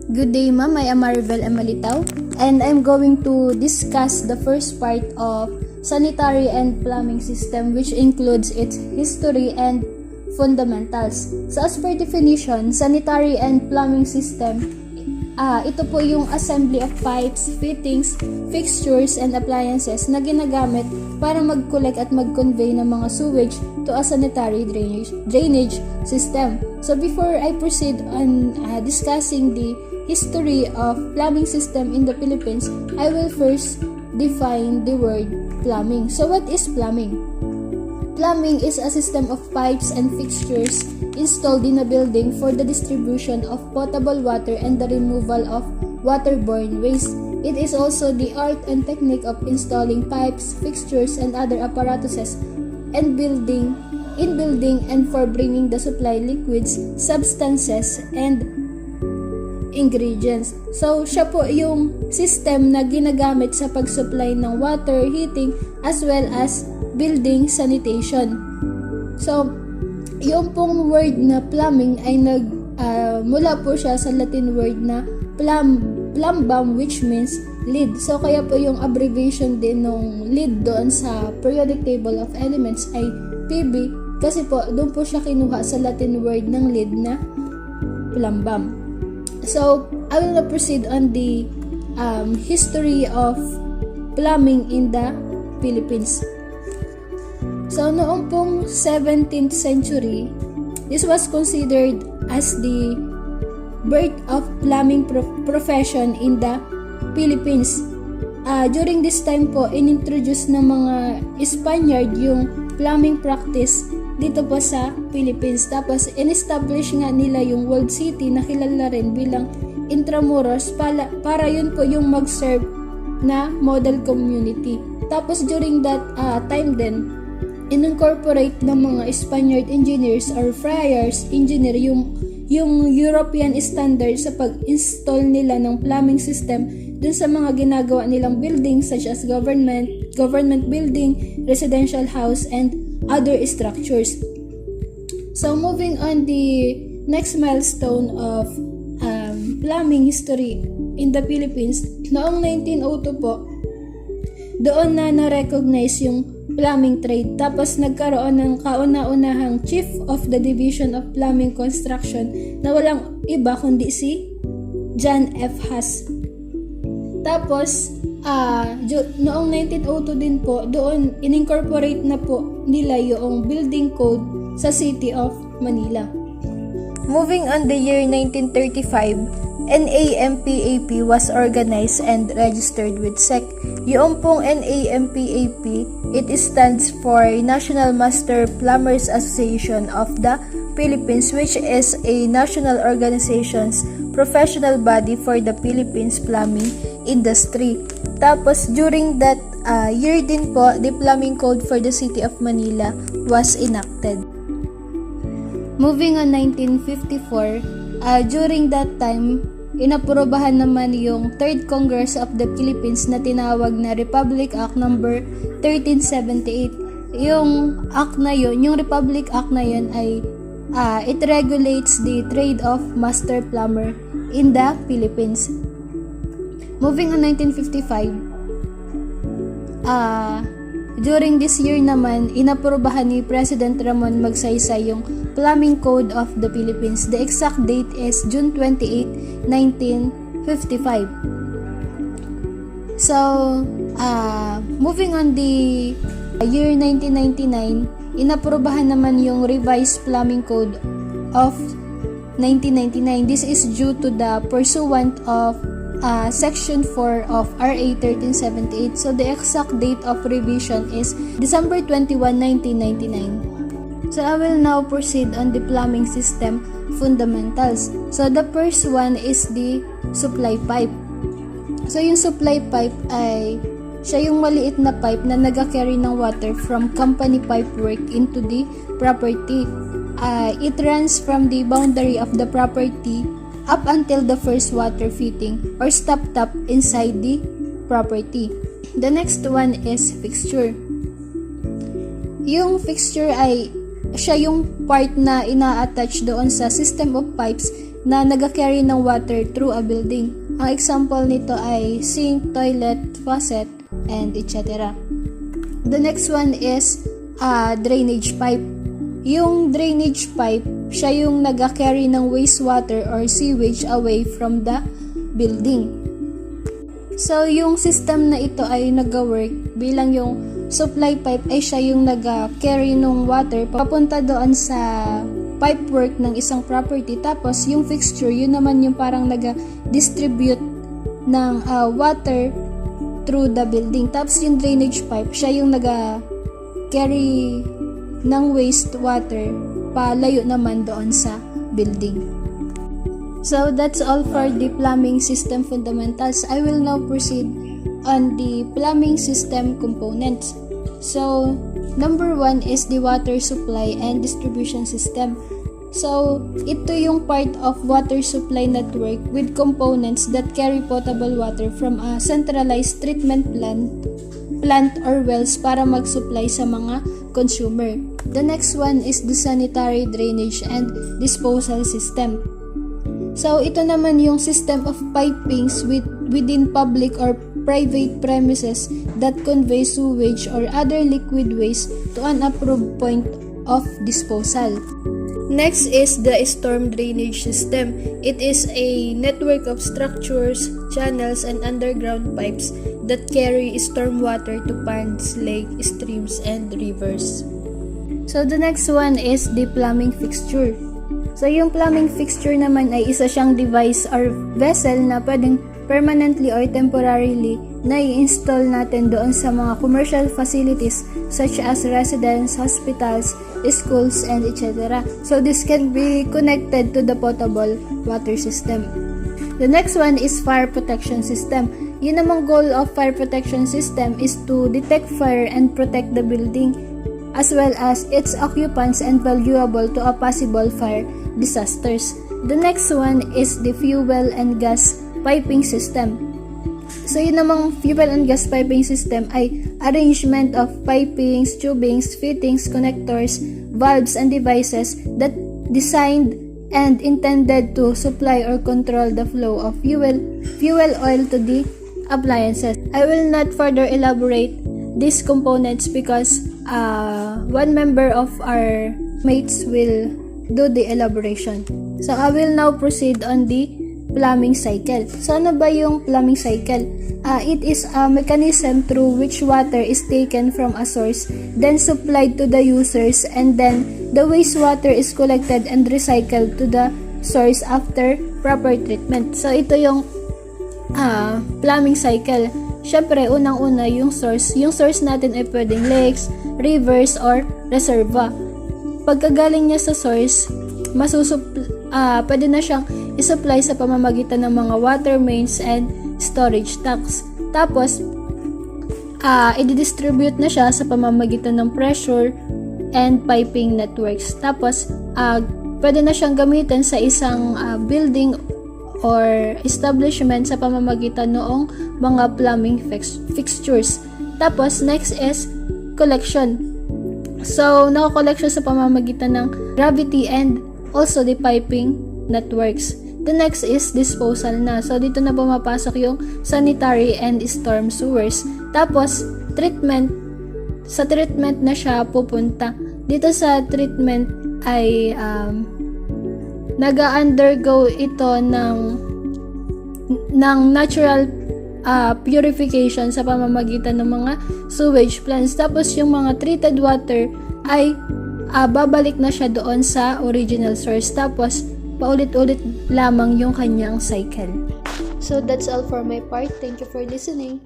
Good day, ma'am. I am Marivel M, and I'm going to discuss the first part of sanitary and plumbing system, which includes its history and fundamentals. So as per definition, sanitary and plumbing system, ito po yung assembly of pipes, fittings, fixtures, and appliances na ginagamit para mag-collect at mag-convey ng mga sewage to a sanitary drainage system. So before I proceed on discussing the history of plumbing system in the Philippines, I will first define the word plumbing. So what is plumbing? Plumbing is a system of pipes and fixtures installed in a building for the distribution of potable water and the removal of waterborne waste. It is also the art and technique of installing pipes, fixtures, and other apparatuses and building and for bringing the supply liquids, substances, and ingredients. So, siya po yung system na ginagamit sa pag-supply ng water, heating, as well as building sanitation. So, yung pong word na plumbing ay mula po siya sa Latin word na plumbum, which means lead. So, kaya po yung abbreviation din ng lead doon sa periodic table of elements ay PB, kasi po doon po siya kinuha sa Latin word ng lead na plumbum. So, I will now proceed on the history of plumbing in the Philippines. So, noong pong 17th century, this was considered as the birth of plumbing profession in the Philippines. During this time po, inintroduce ng mga Spaniard yung plumbing practice dito po sa Philippines. Tapos, in-establish nga nila yung World City na kilala rin bilang Intramuros para yun po yung mag-serve na model community. Tapos, during that time din, in-incorporate ng mga Spaniard engineers or friars engineer yung European standard sa pag-install nila ng plumbing system dun sa mga ginagawa nilang buildings such as government building, residential house, and other structures. So moving on the next milestone of plumbing history in the Philippines, noong 1902 po, doon na-recognize yung plumbing trade. Tapos nagkaroon ng kauna-unahang chief of the division of plumbing construction na walang iba kundi si John F. Haas. Tapos noong 1902 din po, doon in-incorporate na po nila yung building code sa City of Manila. Moving on the year 1935, NAMPAP was organized and registered with SEC. Yung pong NAMPAP, it stands for National Master Plumbers Association of the Philippines, which is a national organization's professional body for the Philippines plumbing industry. Tapos, during that year din po, the plumbing code for the City of Manila was enacted. Moving on 1954, during that time, inaprobahan naman yung 3rd Congress of the Philippines na tinawag na Republic Act number 1378. Yung act na yun, yung Republic Act na yun ay it regulates the trade of master plumber in the Philippines. Moving on 1955, during this year naman, inaprobahan ni President Ramon Magsaysay yung Plumbing Code of the Philippines. The exact date is June 28, 1955. So, moving on the year 1999, inaprobahan naman yung Revised Plumbing Code of 1999. This is due to the pursuant of Section 4 of RA 1378. So, the exact date of revision is December 21, 1999. So, I will now proceed on the plumbing system fundamentals. So, the first one is the supply pipe. So, yung supply pipe ay siya yung maliit na pipe na nag-carry ng water from company pipework into the property. It runs from the boundary of the property up until the first water fitting or stop tap inside the property. The next one is fixture. Yung fixture ay siya yung part na ina-attach doon sa system of pipes na nag-carry ng water through a building. Ang example nito ay sink, toilet, faucet, and etc. The next one is drainage pipe. Yung drainage pipe, siya yung nag-carry ng wastewater or sewage away from the building. So, yung system na ito ay nag-work bilang yung supply pipe ay siya yung nag-carry ng water papunta doon sa pipework ng isang property. Tapos, yung fixture, yun naman yung parang nag-distribute ng water through the building. Tapos, yung drainage pipe, siya yung nag-carry ng wastewater palayo naman doon sa building. So, that's all for the plumbing system fundamentals. I will now proceed on the plumbing system components. So, number 1 is the water supply and distribution system. So, ito yung part of water supply network with components that carry potable water from a centralized treatment plant or wells para mag-supply sa mga consumer. The next one is the sanitary drainage and disposal system. So, ito naman yung system of pipings within public or private premises that convey sewage or other liquid waste to an approved point of disposal. Next is the storm drainage system. It is a network of structures, channels, and underground pipes that carry storm water to ponds, lakes, streams, and rivers. So, the next one is the plumbing fixture. So, yung plumbing fixture naman ay isa siyang device or vessel na pwedeng permanently or temporarily na i-install natin doon sa mga commercial facilities such as residence, hospitals, schools, and etc. So, this can be connected to the potable water system. The next one is fire protection system. Yun namang goal of fire protection system is to detect fire and protect the building as well as its occupants and vulnerable to a possible fire disasters. The next one is the fuel and gas piping system. So, yun namang fuel and gas piping system ay arrangement of pipings, tubings, fittings, connectors, valves, and devices that designed and intended to supply or control the flow of fuel oil to the appliances. I will not further elaborate these components because one member of our mates will do the elaboration. So, I will now proceed on the plumbing cycle. So, ano ba yung plumbing cycle? It is a mechanism through which water is taken from a source, then supplied to the users, and then the wastewater is collected and recycled to the source after proper treatment. So, ito yung plumbing cycle. Syempre, unang-una yung source. Yung source natin ay pwedeng lakes, rivers, or reserva. Pagkagaling niya sa source, pwede na siyang i-supply sa pamamagitan ng mga water mains and storage tanks. Tapos, i-distribute na siya sa pamamagitan ng pressure and piping networks. Tapos, pwede na siyang gamitin sa isang building or establishment sa pamamagitan noong mga plumbing fixtures. Tapos, next is collection. So, nakakollect siya sa pamamagitan ng gravity and also the piping networks. The next is disposal na. So, dito na pumapasok yung sanitary and storm sewers. Tapos, treatment. Sa treatment na siya pupunta. Dito sa treatment ay nag-undergo ito ng natural purification sa pamamagitan ng mga sewage plants. Tapos yung mga treated water ay babalik na siya doon sa original source. Tapos paulit-ulit lamang yung kanyang cycle. So that's all for my part. Thank you for listening.